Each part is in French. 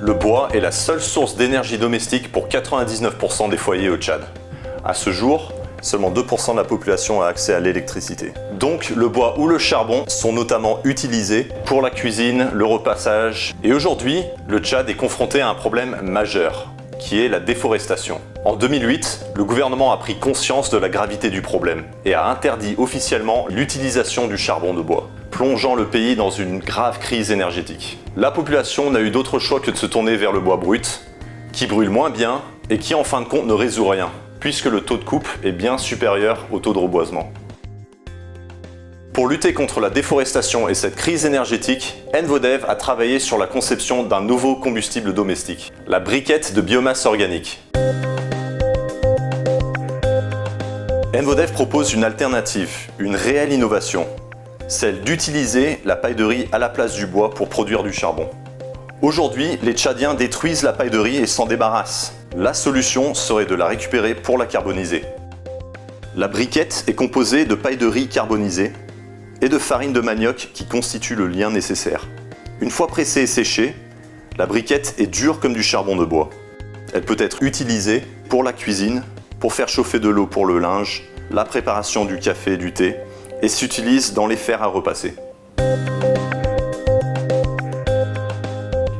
Le bois est la seule source d'énergie domestique pour 99% des foyers au Tchad. À ce jour, seulement 2% de la population a accès à l'électricité. Donc le bois ou le charbon sont notamment utilisés pour la cuisine, le repassage. Et aujourd'hui, le Tchad est confronté à un problème majeur, qui est la déforestation. En 2008, le gouvernement a pris conscience de la gravité du problème et a interdit officiellement l'utilisation du charbon de bois, plongeant le pays dans une grave crise énergétique. La population n'a eu d'autre choix que de se tourner vers le bois brut, qui brûle moins bien et qui en fin de compte ne résout rien, puisque le taux de coupe est bien supérieur au taux de reboisement. Pour lutter contre la déforestation et cette crise énergétique, Envodev a travaillé sur la conception d'un nouveau combustible domestique, la briquette de biomasse organique. Envodev propose une alternative, une réelle innovation, celle d'utiliser la paille de riz à la place du bois pour produire du charbon. Aujourd'hui, les Tchadiens détruisent la paille de riz et s'en débarrassent. La solution serait de la récupérer pour la carboniser. La briquette est composée de paille de riz carbonisée et de farine de manioc qui constitue le lien nécessaire. Une fois pressée et séchée, la briquette est dure comme du charbon de bois. Elle peut être utilisée pour la cuisine, pour faire chauffer de l'eau pour le linge, la préparation du café et du thé, et s'utilise dans les fers à repasser.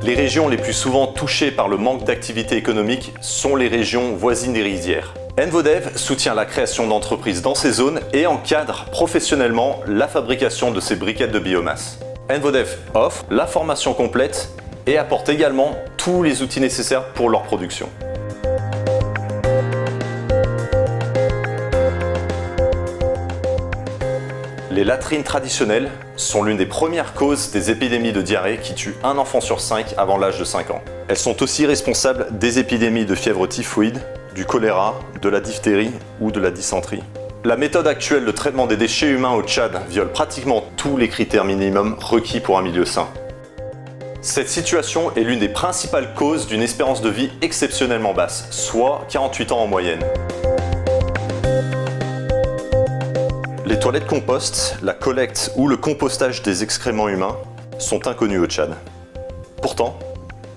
Les régions les plus souvent touchées par le manque d'activité économique sont les régions voisines des rizières. Envodev soutient la création d'entreprises dans ces zones et encadre professionnellement la fabrication de ces briquettes de biomasse. Envodev offre la formation complète et apporte également tous les outils nécessaires pour leur production. Les latrines traditionnelles sont l'une des premières causes des épidémies de diarrhée qui tuent un enfant sur 5 avant l'âge de 5 ans. Elles sont aussi responsables des épidémies de fièvre typhoïde, du choléra, de la diphtérie ou de la dysenterie. La méthode actuelle de traitement des déchets humains au Tchad viole pratiquement tous les critères minimums requis pour un milieu sain. Cette situation est l'une des principales causes d'une espérance de vie exceptionnellement basse, soit 48 ans en moyenne. Les toilettes compost, la collecte ou le compostage des excréments humains sont inconnus au Tchad. Pourtant,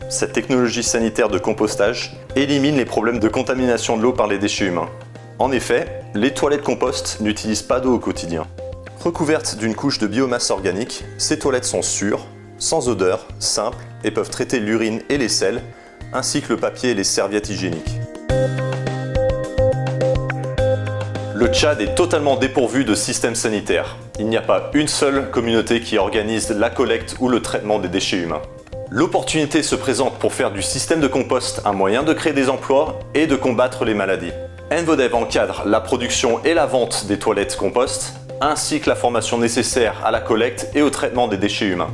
cette technologie sanitaire de compostage élimine les problèmes de contamination de l'eau par les déchets humains. En effet, les toilettes compost n'utilisent pas d'eau au quotidien. Recouvertes d'une couche de biomasse organique, ces toilettes sont sûres, sans odeur, simples et peuvent traiter l'urine et les selles, ainsi que le papier et les serviettes hygiéniques. Le Tchad est totalement dépourvu de système sanitaire. Il n'y a pas une seule communauté qui organise la collecte ou le traitement des déchets humains. L'opportunité se présente pour faire du système de compost un moyen de créer des emplois et de combattre les maladies. Envodev encadre la production et la vente des toilettes compost, ainsi que la formation nécessaire à la collecte et au traitement des déchets humains.